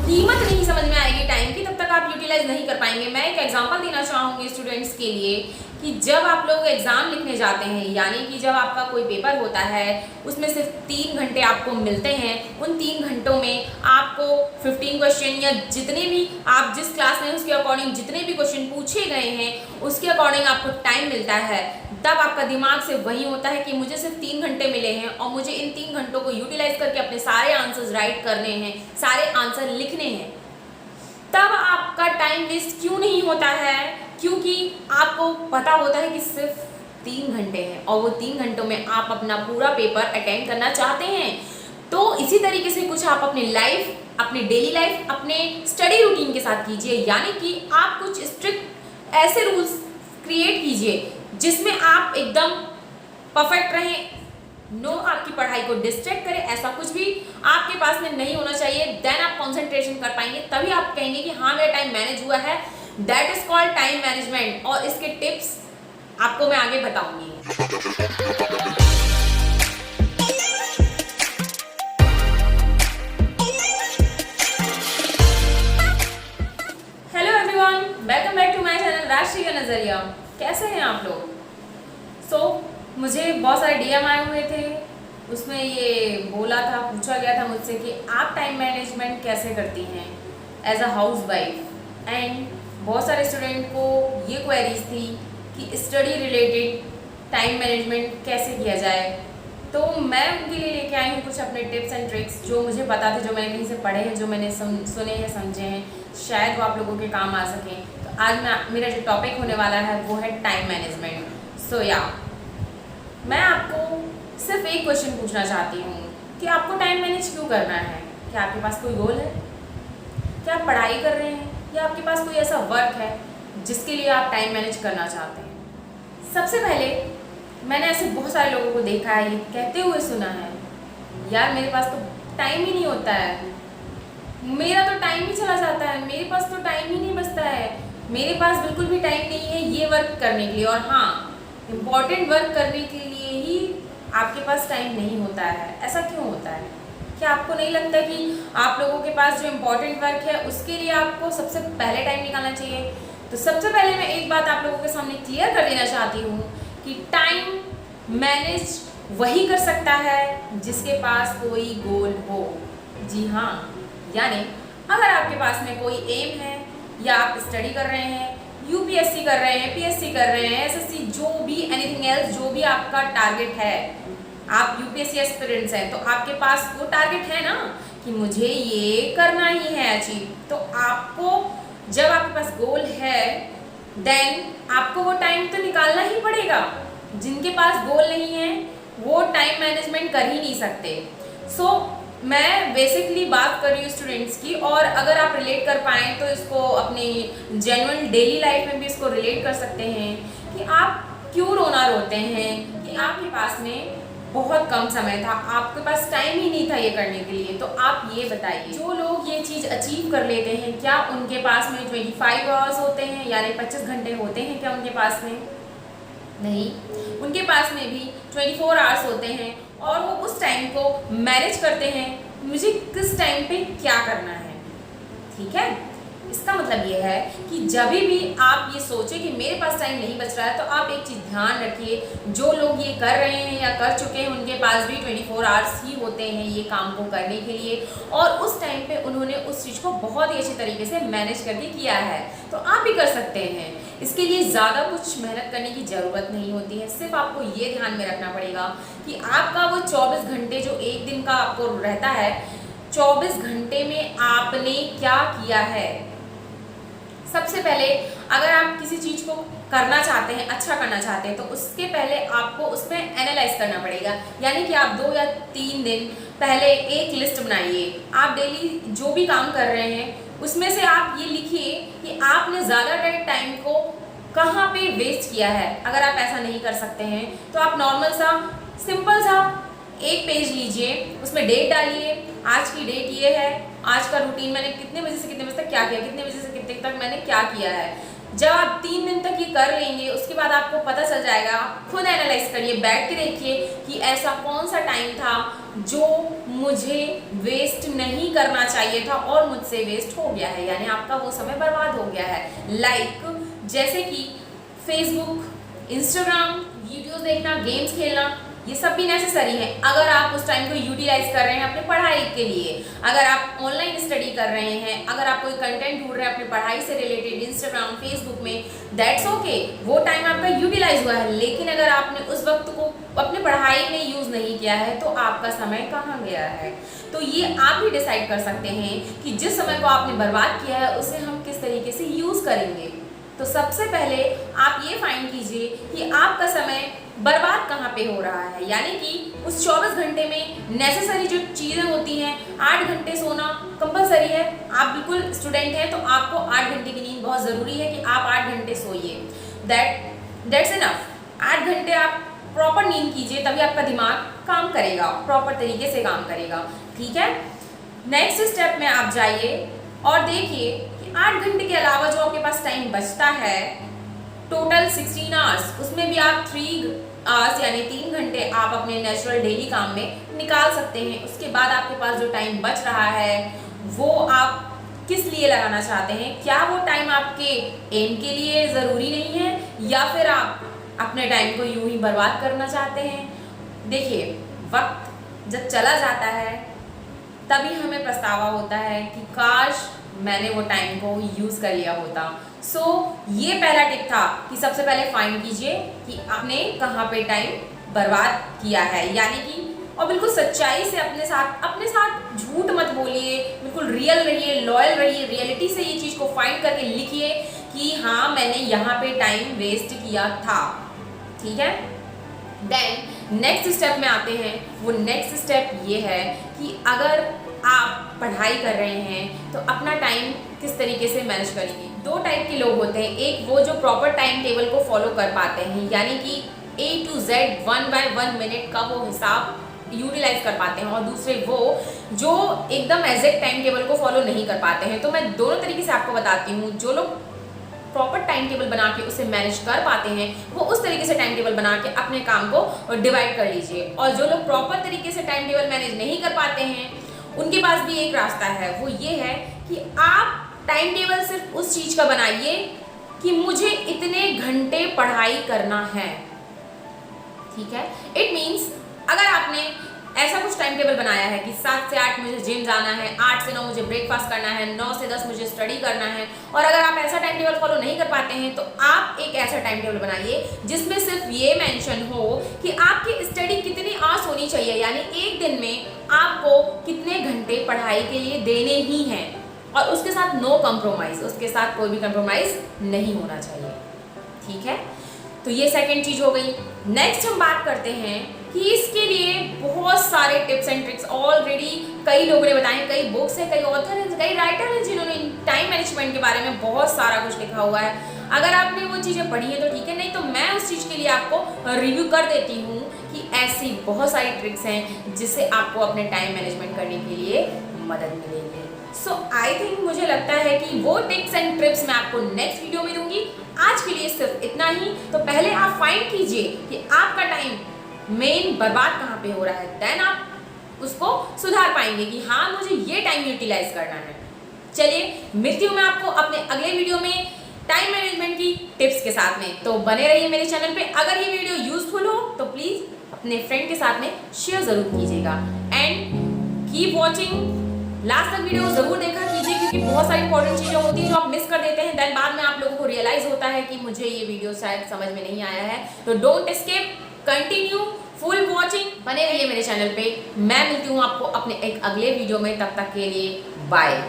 कीमत नहीं समझ में आएगी टाइम की, तब तक आप यूटिलाइज नहीं कर पाएंगे। मैं एक एग्जांपल देना चाहूँगी स्टूडेंट्स के लिए कि जब आप लोग एग्ज़ाम लिखने जाते हैं, यानी कि जब आपका कोई पेपर होता है, उसमें सिर्फ 3 घंटे आपको मिलते हैं। उन 3 घंटों में आपको 15 क्वेश्चन या जितने भी आप जिस क्लास में उसके अकॉर्डिंग जितने भी क्वेश्चन पूछे गए हैं उसके अकॉर्डिंग आपको टाइम मिलता है। तब आपका दिमाग से वही होता है कि मुझे सिर्फ 3 घंटे मिले हैं और मुझे इन 3 घंटों को यूटिलाइज करके अपने सारे आंसर्स राइट करने हैं, सारे आंसर लिखने हैं। तब आपका टाइम वेस्ट क्यों नहीं होता है? क्योंकि आपको पता होता है कि सिर्फ 3 घंटे हैं और वो 3 घंटों में आप अपना पूरा पेपर अटेंड करना चाहते हैं। तो इसी तरीके से कुछ आप अपनी लाइफ, अपनी डेली लाइफ, अपने स्टडी रूटीन के साथ कीजिए, यानी कि आप कुछ स्ट्रिक्ट ऐसे रूल्स क्रिएट कीजिए जिसमें आप एकदम परफेक्ट रहें। नो आपकी पढ़ाई को डिस्ट्रैक्ट करे, ऐसा कुछ भी आपके पास में नहीं होना चाहिए। देन आप कंसंट्रेशन कर पाएंगे, तभी आप कहेंगे कि हाँ मेरा टाइम मैनेज हुआ है। That is called time management. और इसके टिप्स आपको मैं आगे बताऊंगी। Hello everyone, welcome back to my channel Rashtriya Nazariya. कैसे हैं आप लोग? मुझे बहुत सारे डीएम आए हुए थे, उसमें ये पूछा गया था मुझसे कि आप टाइम मैनेजमेंट कैसे करती हैं as a housewife. And बहुत सारे स्टूडेंट को ये क्वेरीज थी कि स्टडी रिलेटेड टाइम मैनेजमेंट कैसे किया जाए। तो मैं उनके लिए लेके आई हूँ कुछ अपने टिप्स एंड ट्रिक्स जो मुझे पता थे, जो मैंने कहीं से पढ़े हैं, जो मैंने सुने हैं, समझे हैं, शायद वो आप लोगों के काम आ सकें। तो आज मेरा जो टॉपिक होने वाला है वो है टाइम मैनेजमेंट। मैं आपको सिर्फ एक क्वेश्चन पूछना चाहती हूँ कि आपको टाइम मैनेज क्यों करना है? क्या आपके पास कोई गोल है? क्या आप पढ़ाई कर रहे हैं या आपके पास कोई ऐसा वर्क है जिसके लिए आप टाइम मैनेज करना चाहते हैं? सबसे पहले मैंने ऐसे बहुत सारे लोगों को देखा है, ये कहते हुए सुना है, यार मेरे पास तो टाइम ही नहीं होता है, मेरा तो टाइम ही चला जाता है, मेरे पास तो टाइम ही नहीं बचता है, मेरे पास बिल्कुल भी टाइम नहीं है ये वर्क करने के लिए। और हाँ, इम्पॉर्टेंट वर्क करने के लिए ही आपके पास टाइम नहीं होता है। ऐसा क्यों होता है? क्या आपको नहीं लगता कि आप लोगों के पास जो इम्पोर्टेंट वर्क है उसके लिए आपको सबसे पहले टाइम निकालना चाहिए? तो सबसे पहले मैं एक बात आप लोगों के सामने क्लियर कर देना चाहती हूँ कि टाइम मैनेज वही कर सकता है जिसके पास कोई गोल हो। जी हाँ, यानी अगर आपके पास में कोई एम है या आप स्टडी कर रहे हैं, यूपीएससी कर रहे हैं, पीएससी कर रहे हैं, एसएससी, जो भी एनीथिंग एल्स, जो भी आपका टारगेट है, आप यूपीएससी एस्पिरेंट्स हैं, तो आपके पास वो टारगेट है ना कि मुझे ये करना ही है अचीव। तो आपको जब आपके पास गोल है देन आपको वो टाइम तो निकालना ही पड़ेगा। जिनके पास गोल नहीं है वो टाइम मैनेजमेंट कर ही नहीं सकते। मैं बेसिकली बात कर रही हूँ स्टूडेंट्स की, और अगर आप रिलेट कर पाएँ तो इसको अपनी जेन्युइन डेली लाइफ में भी इसको रिलेट कर सकते हैं कि आप क्यों रोना रोते हैं कि आपके पास में बहुत कम समय था, आपके पास टाइम ही नहीं था ये करने के लिए। तो आप ये बताइए, जो लोग ये चीज़ अचीव कर लेते हैं, क्या उनके पास में 25 आवर्स होते हैं, यानी 25 घंटे होते हैं क्या उनके पास में? नहीं, उनके पास में भी 24 आवर्स होते हैं और वो उस टाइम को मैनेज करते हैं, मुझे किस टाइम पे क्या करना है। ठीक है, इसका मतलब ये है कि जब भी आप ये सोचें कि मेरे पास टाइम नहीं बच रहा है, तो आप एक चीज़ ध्यान रखिए, जो लोग ये कर रहे हैं या कर चुके हैं उनके पास भी 24 आवर्स ही होते हैं ये काम को करने के लिए, और उस टाइम पे उन्होंने उस चीज़ को बहुत ही अच्छी तरीके से मैनेज करके किया है। तो आप भी कर सकते हैं, इसके लिए ज़्यादा कुछ मेहनत करने की ज़रूरत नहीं होती है। सिर्फ आपको ये ध्यान में रखना पड़ेगा कि आपका वो 24 घंटे जो एक दिन का आपको रहता है, 24 घंटे में आपने क्या किया है। सबसे पहले अगर आप किसी चीज़ को करना चाहते हैं, अच्छा करना चाहते हैं, तो उसके पहले आपको उसमें एनालाइज करना पड़ेगा। यानी कि आप 2 या 3 दिन पहले एक लिस्ट बनाइए। आप डेली जो भी काम कर रहे हैं उसमें से आप ये लिखिए कि आपने ज़्यादातर टाइम को कहाँ पे वेस्ट किया है। अगर आप ऐसा नहीं कर सकते हैं तो आप नॉर्मल सा सिंपल सा एक पेज लीजिए, उसमें डेट डालिए, आज की डेट ये है, आज का रूटीन मैंने कितने बजे से कितने बजे तक क्या किया, कितने बजे से कितने तक मैंने क्या किया है। जब आप 3 दिन तक ये कर लेंगे उसके बाद आपको पता चल जाएगा। खुद एनालाइज करिए, बैठ के देखिए कि ऐसा कौन सा टाइम था जो मुझे वेस्ट नहीं करना चाहिए था और मुझसे वेस्ट हो गया है, यानी आपका वो समय बर्बाद हो गया है। जैसे कि फेसबुक, इंस्टाग्राम, वीडियोस देखना, गेम्स खेलना, ये सब भी नेसेसरी है अगर आप उस टाइम को यूटिलाइज कर रहे हैं अपने पढ़ाई के लिए। अगर आप ऑनलाइन स्टडी कर रहे हैं, अगर आप कोई कंटेंट ढूंढ रहे हैं अपनी पढ़ाई से रिलेटेड इंस्टाग्राम, फेसबुक में, दैट्स ओके, वो टाइम आपका यूटिलाइज हुआ है। लेकिन अगर आपने उस वक्त को अपनी पढ़ाई में यूज़ नहीं किया है तो आपका समय कहाँ गया है। तो ये आप ही डिसाइड कर सकते हैं कि जिस समय को आपने बर्बाद किया है उसे हम किस तरीके से यूज़ करेंगे। तो सबसे पहले आप ये फाइंड कीजिए कि आपका समय बर्बाद कहाँ पे हो रहा है, यानी कि उस 24 घंटे में नेसेसरी जो चीज़ें होती हैं, 8 घंटे सोना कंपलसरी है। आप बिल्कुल स्टूडेंट हैं तो आपको 8 घंटे की नींद बहुत ज़रूरी है कि आप 8 घंटे सोइए। That's enough. 8 घंटे आप प्रॉपर नींद कीजिए, तभी आपका दिमाग काम करेगा, प्रॉपर तरीके से काम करेगा। ठीक है, नेक्स्ट स्टेप में आप जाइए और देखिए कि 8 घंटे के अलावा जो आपके पास टाइम बचता है, टोटल 16 आवर्स, उसमें भी आप 3 आवर्स यानी 3 घंटे आप अपने नेचुरल डेली काम में निकाल सकते हैं। उसके बाद आपके पास जो टाइम बच रहा है वो आप किस लिए लगाना चाहते हैं। क्या वो टाइम आपके एम के लिए ज़रूरी नहीं है या फिर आप अपने टाइम को यूं ही बर्बाद करना चाहते हैं। देखिए, वक्त जब चला जाता है तभी हमें पछतावा होता है कि काश मैंने वो टाइम को यूज़ कर लिया होता। ये पहला टिप था कि सबसे पहले फाइंड कीजिए कि आपने कहाँ पे टाइम बर्बाद किया है, यानी कि और बिल्कुल सच्चाई से अपने साथ झूठ मत बोलिए, बिल्कुल रियल रहिए, लॉयल रहिए, रियलिटी से ये चीज़ को फाइंड करके लिखिए कि हाँ मैंने यहाँ पे टाइम वेस्ट किया था। ठीक है, देन नेक्स्ट स्टेप में आते हैं। वो नेक्स्ट स्टेप ये है कि अगर आप पढ़ाई कर रहे हैं तो अपना टाइम किस तरीके से मैनेज करेंगे। 2 टाइप के लोग होते हैं, एक वो जो प्रॉपर टाइम टेबल को फॉलो कर पाते हैं, यानी कि A to Z 1 by 1 minute का वो हिसाब यूटिलाइज कर पाते हैं, और दूसरे वो जो एकदम एग्जैक्ट टाइम टेबल को फॉलो नहीं कर पाते हैं। तो मैं दोनों तरीके से आपको बताती हूँ। जो लोग प्रॉपर टाइम टेबल बना के उसे मैनेज कर पाते हैं वो उस तरीके से टाइम टेबल बना के अपने काम को डिवाइड कर लीजिए, और जो लोग प्रॉपर तरीके से टाइम टेबल मैनेज नहीं कर पाते हैं उनके पास भी एक रास्ता है। वो ये है कि आप टाइम टेबल सिर्फ उस चीज़ का बनाइए कि मुझे इतने घंटे पढ़ाई करना है। ठीक है, इट मीन्स अगर आपने ऐसा कुछ टाइम टेबल बनाया है कि 7 से 8 मुझे जिम जाना है, 8 से 9 मुझे ब्रेकफास्ट करना है, 9 से 10 मुझे स्टडी करना है, और अगर आप ऐसा टाइम टेबल फॉलो नहीं कर पाते हैं तो आप एक ऐसा टाइम टेबल बनाइए जिसमें सिर्फ ये मेंशन हो कि आपकी स्टडी कितनी आवर्स होनी चाहिए, यानी एक दिन में आपको कितने घंटे पढ़ाई के लिए देने ही हैं, और उसके साथ नो कंप्रोमाइज, उसके साथ कोई भी कंप्रोमाइज नहीं होना चाहिए। ठीक है, तो ये सेकंड चीज हो गई। नेक्स्ट हम बात करते हैं कि इसके लिए बहुत सारे टिप्स एंड ट्रिक्स ऑलरेडी कई लोगों ने बताए, कई बुक्स हैं, कई ऑथर हैं, कई राइटर हैं जिन्होंने टाइम मैनेजमेंट के बारे में बहुत सारा कुछ लिखा हुआ है। अगर आपने वो चीज़ें पढ़ी है तो ठीक है, नहीं तो मैं उस चीज़ के लिए आपको रिव्यू कर देती हूँ कि ऐसी बहुत सारी ट्रिक्स हैं जिससे आपको अपने टाइम मैनेजमेंट करने के लिए मदद मिलेगी। सो आई थिंक मुझे लगता है कि वो टिप्स एंड ट्रिप्स मैं आपको नेक्स्ट वीडियो में दूंगी। आज के लिए सिर्फ इतना ही। तो पहले आप फाइंड कीजिए कि आपका टाइम मेन बर्बाद कहाँ पे हो रहा है, देन आप उसको सुधार पाएंगे कि हाँ मुझे ये टाइम यूटिलाइज करना है। चलिए, मिलती हूँ मैं आपको अपने अगले वीडियो में टाइम मैनेजमेंट की टिप्स के साथ में। तो बने रहिए मेरे चैनल पे। अगर ये वीडियो यूजफुल हो तो प्लीज़ अपने फ्रेंड के साथ में शेयर ज़रूर कीजिएगा, एंड कीप वॉचिंग। लास्ट तक वीडियो ज़रूर देखा कीजिए क्योंकि बहुत सारी इंपॉर्टेंट चीज़ें होती हैं जो आप मिस कर देते हैं, देन बाद में आप लोगों को रियलाइज़ होता है कि मुझे ये वीडियो शायद समझ में नहीं आया है। तो don't skip, continue full watching, बने रहिए मेरे चैनल पे। मैं मिलती हूँ आपको अपने एक अगले वीडियो में, तब तक के लिए बाय।